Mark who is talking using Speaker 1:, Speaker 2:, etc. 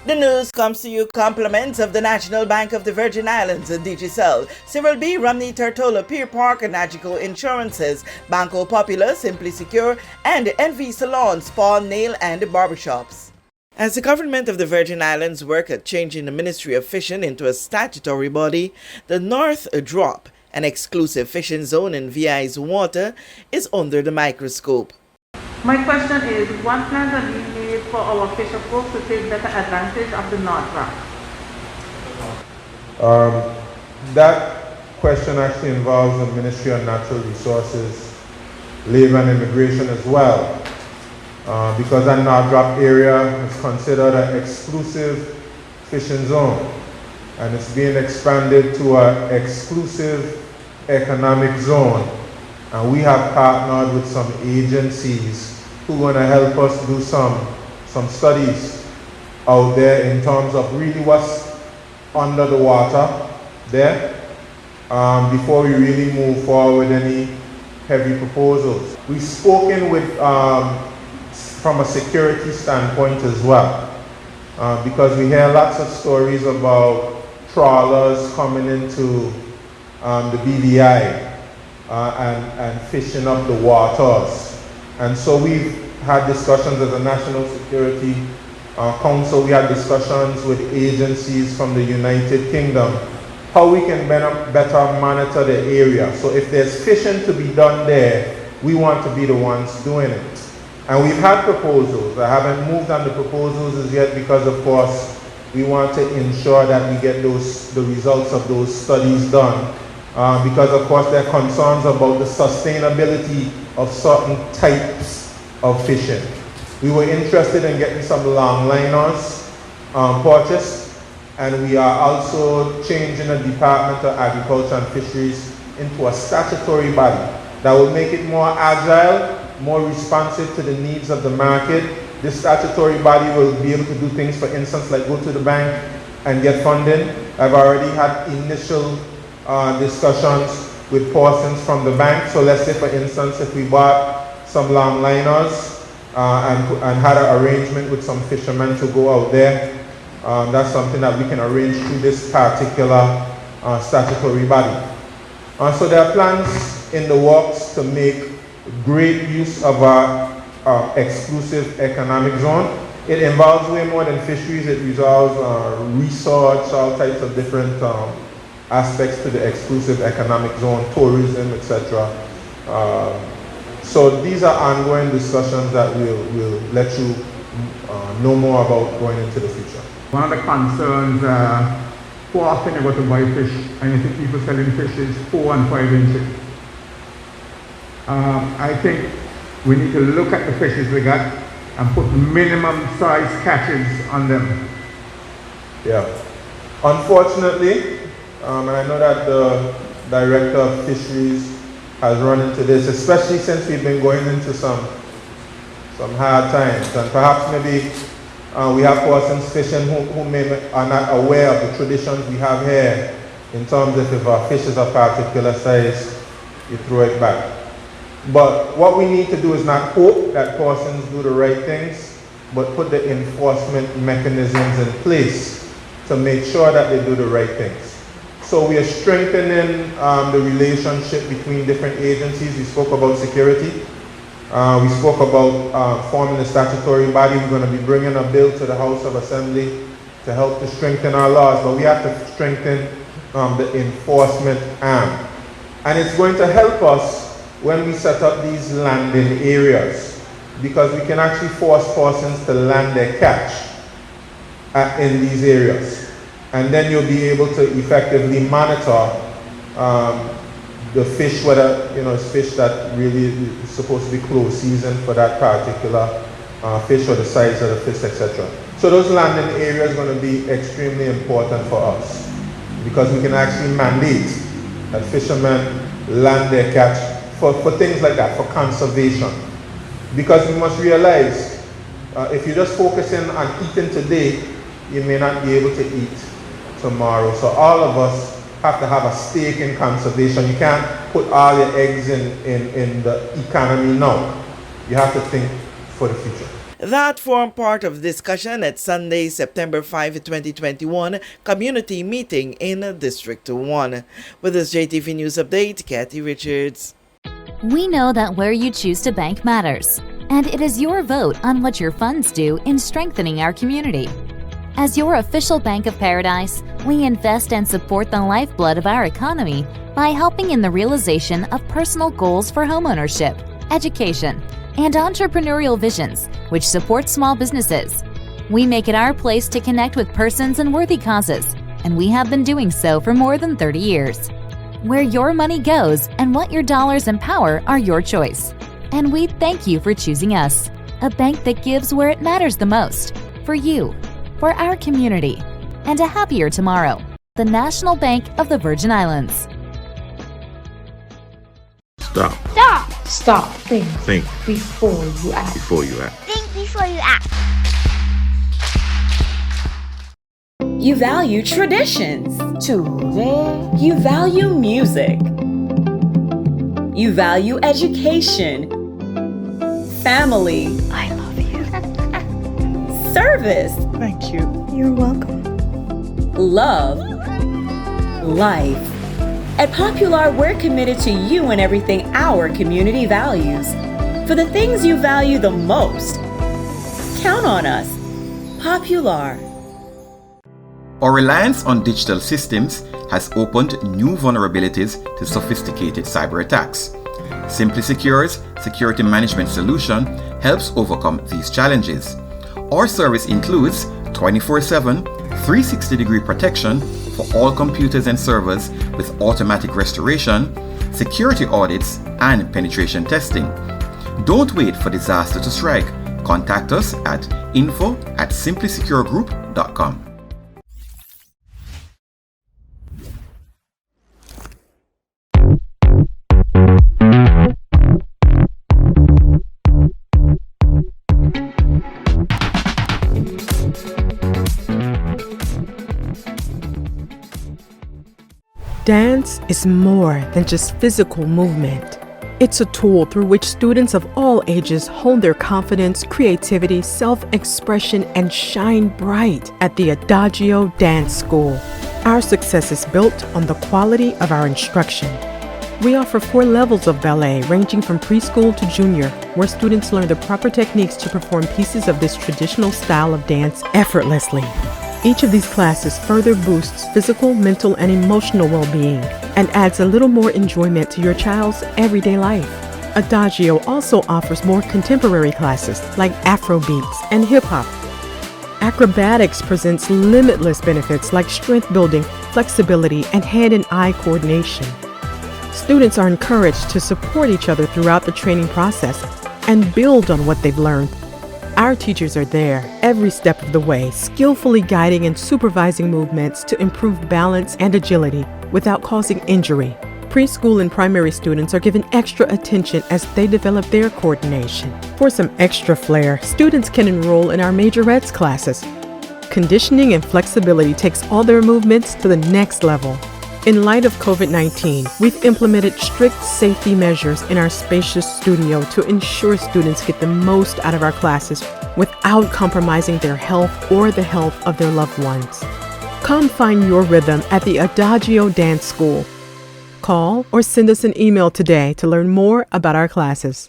Speaker 1: The news comes to you compliments of the National Bank of the Virgin Islands, Digicel, Cyril B. Romney Tortola, Pier Park, Nagico Insurances, Banco Popular, Simply Secure, and NV Salon, Spa, Nail, and Barbershops. As the government of the Virgin Islands work at changing the Ministry of Fishing into a statutory body, the North Drop, an exclusive fishing zone in VI's water, is under the microscope.
Speaker 2: My question is, what plans are being made for our fisher folks to take better advantage of the North Rock?
Speaker 3: That question actually involves the Ministry of Natural Resources, Labor and Immigration as well, because that North Drop area is considered an exclusive fishing zone, and it's being expanded to an exclusive economic zone. And we have partnered with some agencies who are going to help us do some studies out there in terms of really what's under the water there before we really move forward with any heavy proposals. We've spoken with from a security standpoint as well, because we hear lots of stories about trawlers coming into the BVI and fishing up the waters. And so we've had discussions as a National Security Council, we had discussions with agencies from the United Kingdom, how we can better monitor the area. So if there's fishing to be done there, we want to be the ones doing it. And we've had proposals. I haven't moved on the proposals as yet because, of course, we want to ensure that we get the results of those studies done. Because of course there are concerns about the sustainability of certain types of fishing. We were interested in getting some longliners purchased, and we are also changing the Department of Agriculture and Fisheries into a statutory body that will make it more agile, more responsive to the needs of the market. This statutory body will be able to do things, for instance, like go to the bank and get funding. I've already had initial discussions with persons from the bank. So let's say, for instance, if we bought some longliners and had an arrangement with some fishermen to go out there, that's something that we can arrange through this particular statutory body. So there are plans in the works to make great use of our exclusive economic zone. It involves way more than fisheries. It involves research, all types of different aspects to the exclusive economic zone, tourism, etc. So these are ongoing discussions that we'll let you know more about going into the future.
Speaker 4: One of the concerns, how often you go to buy fish and you see people selling fishes 4 and 5 inches. I think we need to look at the fishes we got and put minimum size catches on them.
Speaker 3: Yeah. Unfortunately, and I know that the Director of Fisheries has run into this, especially since we've been going into some hard times, and perhaps maybe we have persons fishing who are not aware of the traditions we have here in terms of if a fish is a particular size, you throw it back. But what we need to do is not hope that persons do the right things, but put the enforcement mechanisms in place to make sure that they do the right things. So we are strengthening the relationship between different agencies. We spoke about security. We spoke about forming a statutory body. We're going to be bringing a bill to the House of Assembly to help to strengthen our laws, but we have to strengthen the enforcement arm. And it's going to help us when we set up these landing areas, because we can actually force persons to land their catch in these areas. And then you'll be able to effectively monitor the fish, whether it's fish that really is supposed to be closed season for that particular fish, or the size of the fish, etc. So those landing areas are going to be extremely important for us, because we can actually mandate that fishermen land their catch for things like that, for conservation. Because we must realize, if you're just focusing on eating today, you may not be able to eat tomorrow. So all of us have to have a stake in conservation. You can't put all your eggs in the economy now. You have to think for the future.
Speaker 1: that formed part of discussion at Sunday, September 5, 2021 community meeting in District 1. With this JTV News Update, Kathy Richards.
Speaker 5: We know that where you choose to bank matters, and it is your vote on what your funds do in strengthening our community. As your official Bank of Paradise, we invest and support the lifeblood of our economy by helping in the realization of personal goals for homeownership, education, and entrepreneurial visions, which support small businesses. We make it our place to connect with persons and worthy causes, and we have been doing so for more than 30 years. Where your money goes and what your dollars empower are your choice. And we thank you for choosing us, a bank that gives where it matters the most, for you, for our community, and a happier tomorrow. The National Bank of the Virgin Islands.
Speaker 6: Stop.
Speaker 7: Stop. Stop.
Speaker 6: Think.
Speaker 7: Before you act.
Speaker 6: Before you act.
Speaker 7: Think before you act.
Speaker 8: You value traditions.
Speaker 7: Today.
Speaker 8: You value music. You value education. Family.
Speaker 7: I love you.
Speaker 8: Service.
Speaker 9: Thank you.
Speaker 7: You're welcome.
Speaker 8: Love. Life. At Popular, we're committed to you and everything our community values. For the things you value the most, count on us. Popular.
Speaker 10: Our reliance on digital systems has opened new vulnerabilities to sophisticated cyber attacks. Simply Secure's security management solution helps overcome these challenges. Our service includes 24/7, 360-degree protection for all computers and servers with automatic restoration, security audits, and penetration testing. Don't wait for disaster to strike. Contact us at info@simplysecuregroup.com.
Speaker 9: Dance is more than just physical movement. It's a tool through which students of all ages hone their confidence, creativity, self-expression, and shine bright at the Adagio Dance School. Our success is built on the quality of our instruction. We offer 4 levels of ballet ranging from preschool to junior, where students learn the proper techniques to perform pieces of this traditional style of dance effortlessly. Each of these classes further boosts physical, mental, and emotional well-being and adds a little more enjoyment to your child's everyday life. Adagio also offers more contemporary classes like Afrobeats and hip-hop. Acrobatics presents limitless benefits like strength building, flexibility, and hand and eye coordination. Students are encouraged to support each other throughout the training process and build on what they've learned. Our teachers are there every step of the way, skillfully guiding and supervising movements to improve balance and agility without causing injury. Preschool and primary students are given extra attention as they develop their coordination. For some extra flair, students can enroll in our majorettes classes. Conditioning and flexibility takes all their movements to the next level. In light of COVID-19, we've implemented strict safety measures in our spacious studio to ensure students get the most out of our classes without compromising their health or the health of their loved ones. Come find your rhythm at the Adagio Dance School. Call or send us an email today to learn more about our classes.